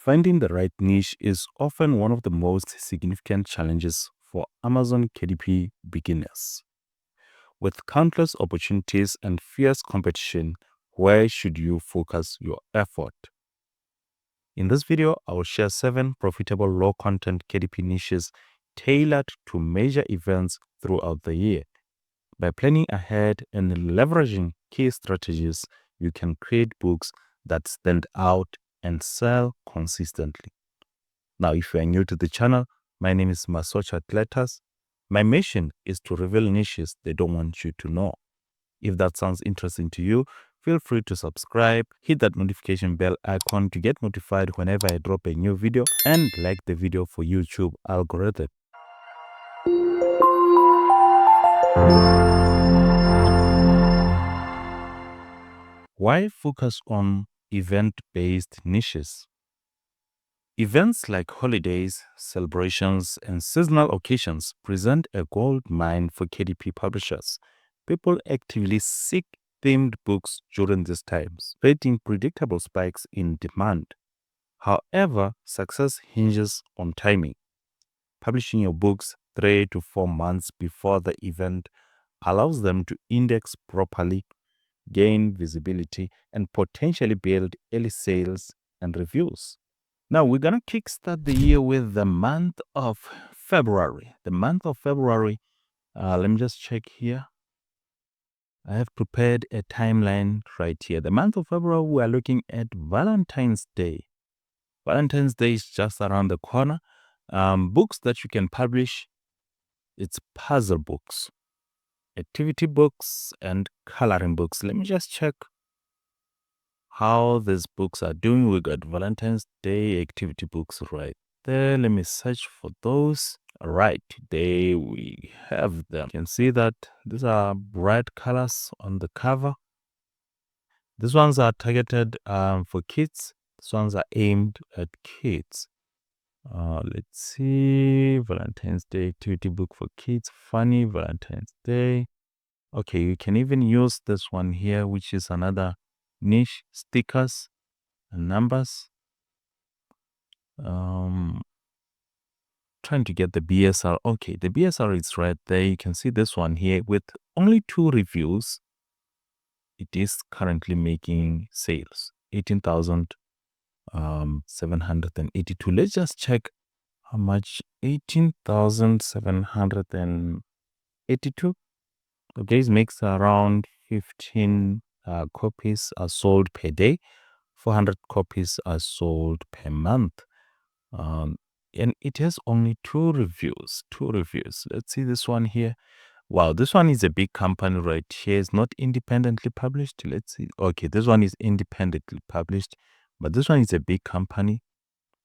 Finding the right niche is often one of the most significant challenges for Amazon KDP beginners. With countless opportunities and fierce competition, where should you focus your effort? In this video, I will share 7 profitable low-content KDP niches tailored to major events throughout the year. By planning ahead and leveraging key strategies, you can create books that stand out and sell consistently. Now, if you are new to the channel, my name is Masocha Atletas. My mission is to reveal niches they don't want you to know. If that sounds interesting to you, feel free to subscribe, hit that notification bell icon to get notified whenever I drop a new video, and like the video for YouTube algorithm. Why focus on event-based niches? Events like holidays, celebrations, and seasonal occasions present a gold mine for KDP publishers. People actively seek themed books during these times, creating predictable spikes in demand. However, success hinges on timing. Publishing your books 3 to 4 months before the event allows them to index properly, gain visibility, and potentially build early sales and reviews. Now, we're going to kickstart the year with the month of February. The month of February, let me just check here. I have prepared a timeline right here. The month of February, we are looking at Valentine's Day. Valentine's Day is just around the corner. Books that you can publish, it's puzzle books, activity books, and coloring books. Let me just check how these books are doing. We got Valentine's Day activity books right there. Let me search for those. All right, today we have them. You can see that these are bright colors on the cover. These ones are targeted for kids. These ones are aimed at kids. Let's see, Valentine's Day activity book for kids, funny Valentine's Day. Okay, you can even use this one here, which is another niche, stickers and numbers. Trying to get the BSR. Okay, the BSR is right there. You can see this one here with only 2 reviews. It is currently making sales, 18,782. Let's just check how much. 18,782. Okay, it makes around 15 copies are sold per day. 400 copies are sold per month. And it has only 2 reviews. Let's see this one here. Wow, this one is a big company right here. It's not independently published. Let's see. Okay, this one is independently published, but this one is a big company.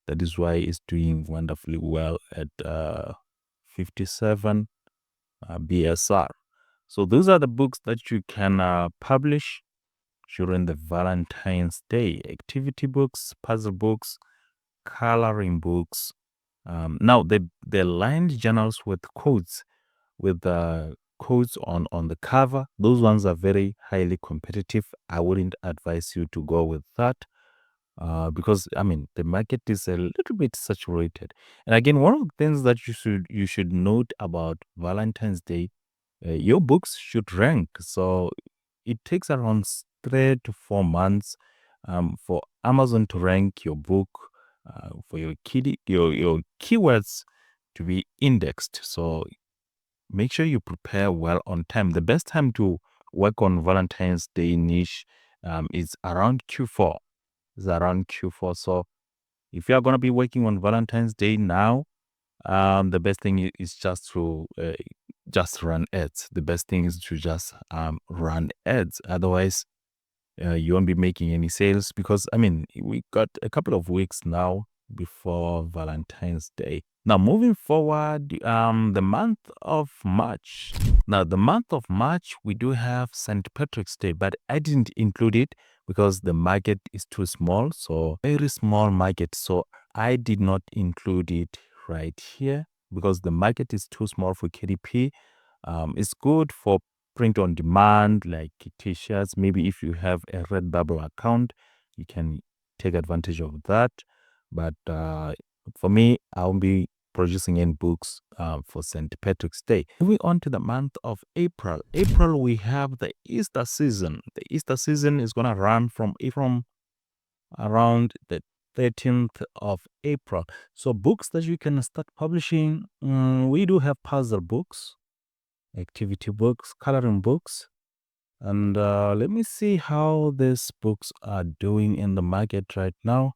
That is why it's doing wonderfully well at 57 BSR. So those are the books that you can publish during the Valentine's Day. Activity books, puzzle books, coloring books. Now, they're lined journals with quotes, with quotes on the cover. Those ones are very highly competitive. I wouldn't advise you to go with that because, I mean, the market is a little bit saturated. And again, one of the things that you should note about Valentine's Day, your books should rank. So it takes around 3 to 4 months for Amazon to rank your book, for your keywords to be indexed. So make sure you prepare well on time. The best time to work on Valentine's Day niche is around Q4. So if you are going to be working on Valentine's Day now, the best thing is just to run ads. The best thing is to just run ads. Otherwise, you won't be making any sales because, I mean, we got a couple of weeks now before Valentine's Day. Now, moving forward, the month of March. Now, the month of March, we do have St. Patrick's Day, but I didn't include it because the market is too small. So, very small market. So, I did not include it right here because the market is too small for KDP. It's good for print on demand, like t-shirts. Maybe if you have a Redbubble account, you can take advantage of that. But for me, I'll be producing in books for St. Patrick's Day. Moving on to the month of April. April, we have the Easter season. The Easter season is going to run from around the 13th of April. So books that you can start publishing, we do have puzzle books, activity books, coloring books. And let me see how these books are doing in the market right now.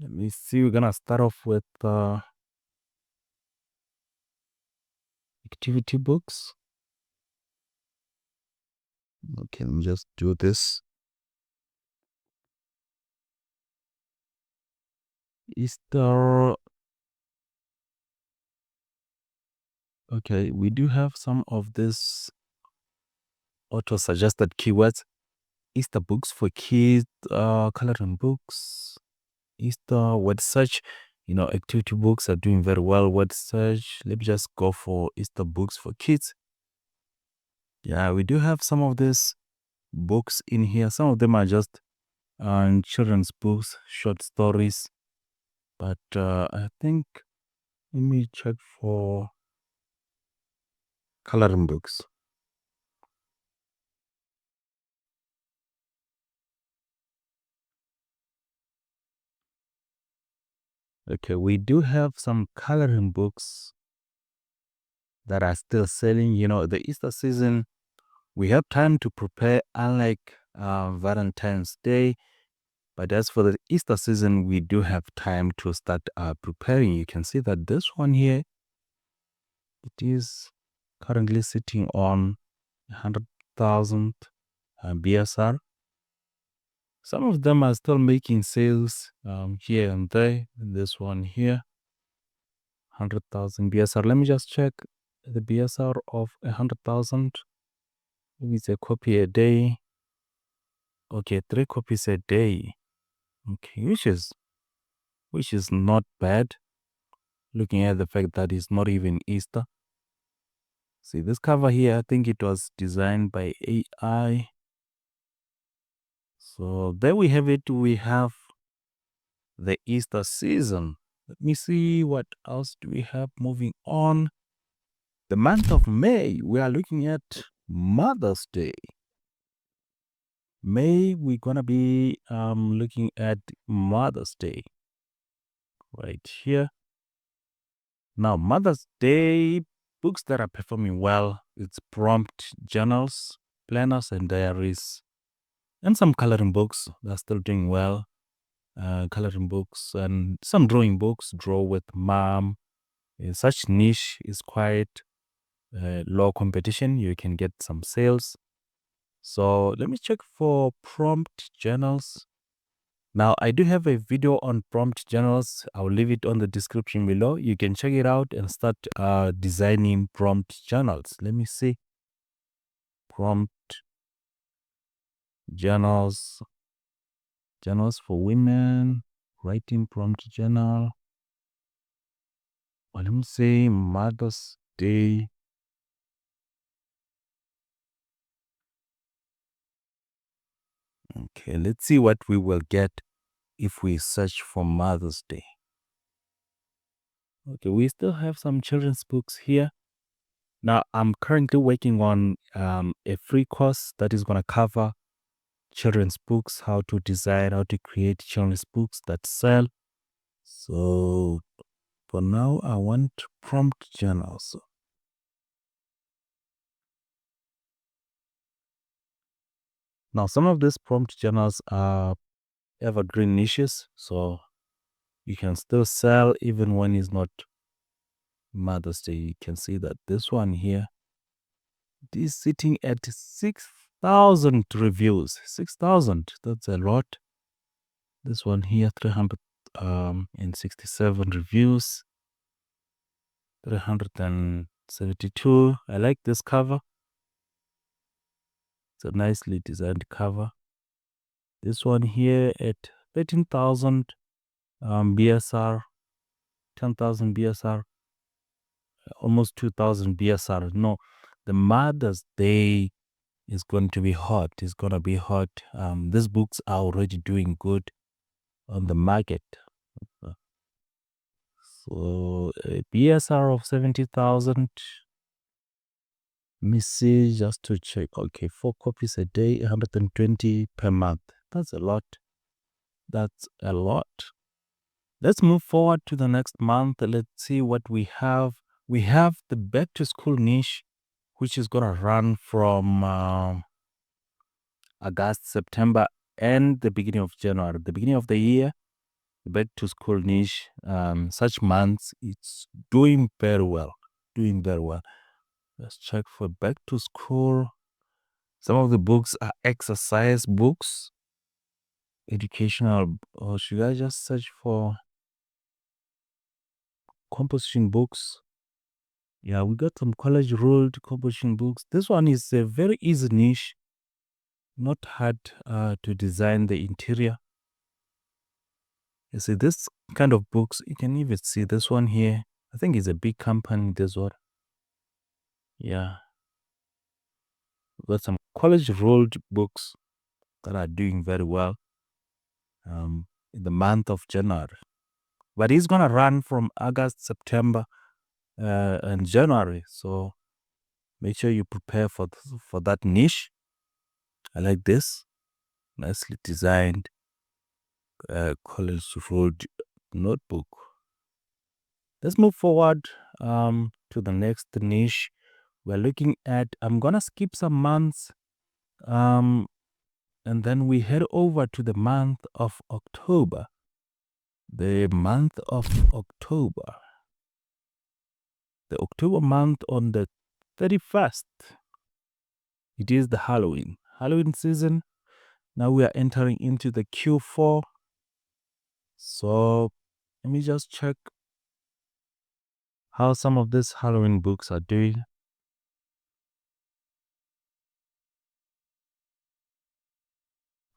Let me see. We're going to start off with activity books. Okay, let me just do this. Easter. Okay, we do have some of this auto-suggested keywords. Easter books for kids, coloring books, Easter word search. Activity books are doing very well. Word search. Let me just go for Easter books for kids. Yeah, we do have some of these books in here. Some of them are just children's books, short stories. But I think, let me check for coloring books. Okay, we do have some coloring books that are still selling. The Easter season, we have time to prepare, unlike Valentine's Day. But as for the Easter season, we do have time to start preparing. You can see that this one here, it is currently sitting on 100,000 BSR. Some of them are still making sales here and there. This one here, 100,000 BSR. Let me just check the BSR of 100,000. Maybe it's a copy a day. Okay, 3 copies a day. Okay, which is not bad, looking at the fact that it's not even Easter. See this cover here, I think it was designed by AI. So there we have it. We have the Easter season. Let me see what else do we have moving on. The month of May, we are looking at Mother's Day. May, we're gonna be looking at Mother's Day right here. Now, Mother's Day books that are performing well, it's prompt journals, planners, and diaries, and some coloring books that are still doing well. Coloring books and some drawing books, Draw with Mom. Such niche is quite low competition. You can get some sales. So let me check for prompt journals. Now, I do have a video on prompt journals. I'll leave it on the description below. You can check it out and start designing prompt journals. Let me see. Prompt journals. Journals for women. Writing prompt journal. Well, let me say Mother's Day. Okay, let's see what we will get if we search for Mother's Day. Okay, we still have some children's books here. Now, I'm currently working on a free course that is going to cover children's books, how to design, how to create children's books that sell. So for now, I want prompt journals. Now, some of these prompt journals are evergreen niches, so you can still sell even when it's not Mother's Day. You can see that this one here, it is sitting at 6,000 reviews. 6,000, that's a lot. This one here, 367 reviews. 372. I like this cover. It's a nicely designed cover. This one here at 13,000 BSR, 10,000 BSR, almost 2,000 BSR. No, the Mother's Day is going to be hot. It's going to be hot. These books are already doing good on the market. So a BSR of 70,000. Let me see just to check. Okay, 4 copies a day, 120 per month. That's a lot. That's a lot. Let's move forward to the next month. Let's see what we have. We have the back to school niche, which is going to run from August, September, and the beginning of January. The beginning of the year, the back to school niche, such months, it's doing very well. Doing very well. Let's check for back to school. Some of the books are exercise books, educational, or should I just search for composition books? Yeah, we got some college ruled composition books. This one is a very easy niche, not hard to design the interior. You see, this kind of books, you can even see this one here. I think it's a big company, this one. Yeah. We got some college ruled books that are doing very well in the month of January. But it's going to run from August, September, and January. So make sure you prepare for that niche. I like this. Nicely designed college road notebook. Let's move forward to the next niche. We're looking at, I'm going to skip some months. And then we head over to the month of October. The month of October. The October month on the 31st. It is the Halloween season. Now we are entering into the Q4. So let me just check how some of these Halloween books are doing.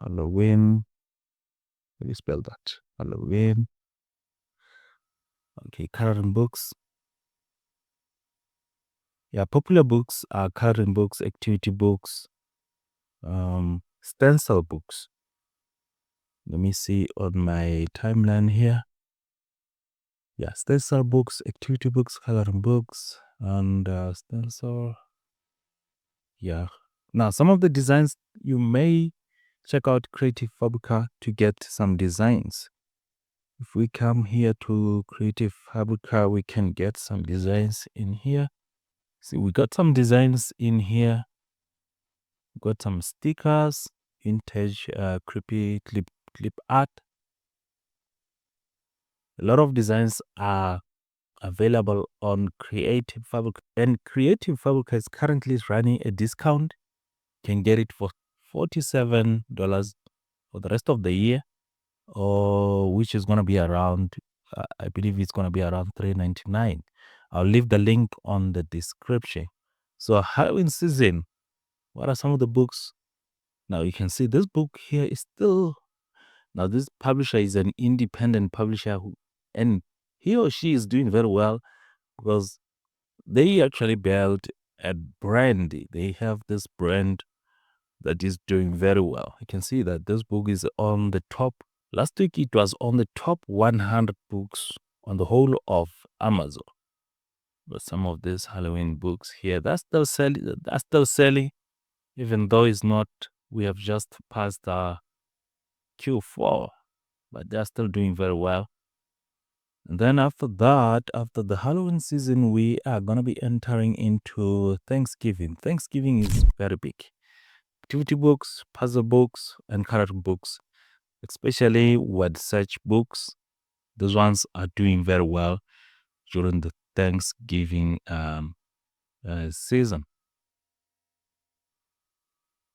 Halloween. How do you spell that? Halloween. Okay, current books. Yeah, popular books are current books, activity books, stencil books. Let me see on my timeline here. Yeah, stencil books, activity books, coloring books, and stencil. Yeah. Now, some of the designs, you may check out Creative Fabrica to get some designs. If we come here to Creative Fabrica, we can get some designs in here. See, we got some designs in here. We got some stickers, vintage, creepy clip art. A lot of designs are available on Creative Fabrica, and Creative Fabrica is currently running a discount. You can get it for $47 for the rest of the year, or which is going to be around, I believe it's going to be around $3.99. I'll leave the link on the description. So Halloween season, what are some of the books? Now you can see this book here is still, now this publisher is an independent publisher and he or she is doing very well because they actually built a brand. They have this brand that is doing very well. You can see that this book is on the top. Last week it was on the top 100 books on the whole of Amazon. But some of these Halloween books here, that's still selling, even though it's not, we have just passed Q4, but they're still doing very well. And then after that, after the Halloween season, we are going to be entering into Thanksgiving. Thanksgiving is very big. Activity books, puzzle books, and coloring books, especially word search books. Those ones are doing very well during the Thanksgiving season.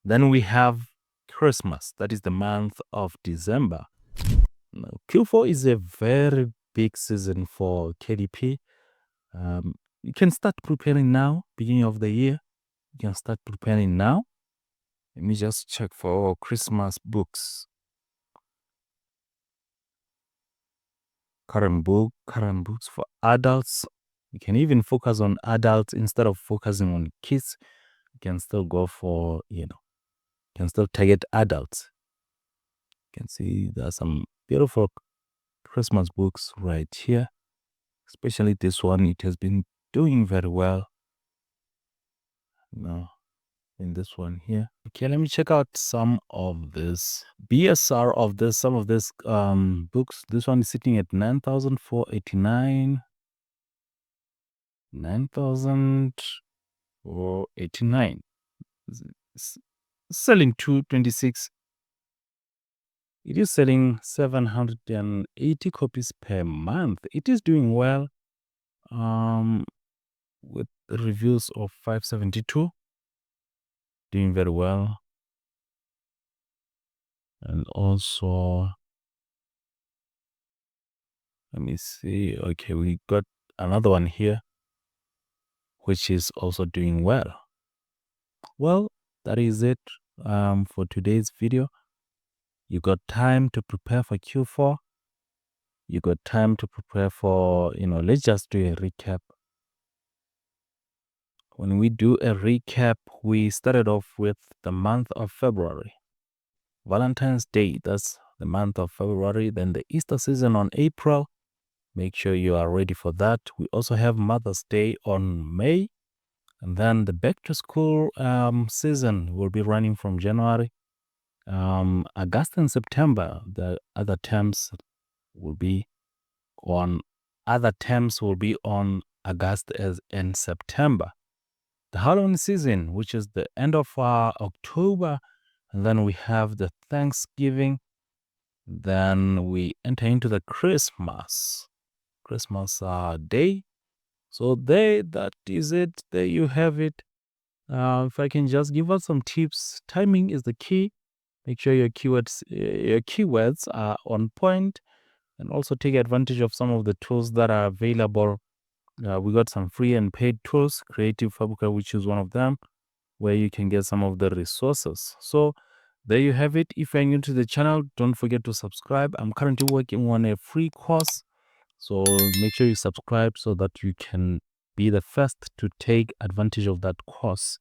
Then we have Christmas. That is the month of December. Now, Q4 is a very big season for KDP. You can start preparing now, beginning of the year. You can start preparing now. Let me just check for Christmas books. Current books for adults. You can even focus on adults instead of focusing on kids. You can still go for, you can still target adults. You can see there are some beautiful Christmas books right here. especially this one. It has been doing very well. Now, in this one here. Okay, let me check out some of this BSR of this, some of this books. This one is sitting at 9,489. 9,489. Selling 226. It is selling 780 copies per month. It is doing well. With reviews of 572. Doing very well. And also, let me see. Okay, we got another one here, which is also doing well. Well, that is it for today's video. You got time to prepare for Q4. You got time to prepare for, let's just do a recap. When we do a recap, we started off with the month of February. Valentine's Day, that's the month of February. Then the Easter season on April. Make sure you are ready for that. We also have Mother's Day on May. And then the back to school season will be running from January. August and September, the other terms will be on August and September. The Halloween season, which is the end of October, and then we have the Thanksgiving. Then we enter into the Christmas day. So that is it. There you have it. If I can just give us some tips, timing is the key. Make sure your keywords are on point, and also take advantage of some of the tools that are available. We got some free and paid tools, Creative Fabrica, which is one of them, where you can get some of the resources. So there you have it. If you're new to the channel, don't forget to subscribe. I'm currently working on a free course, so make sure you subscribe so that you can be the first to take advantage of that course.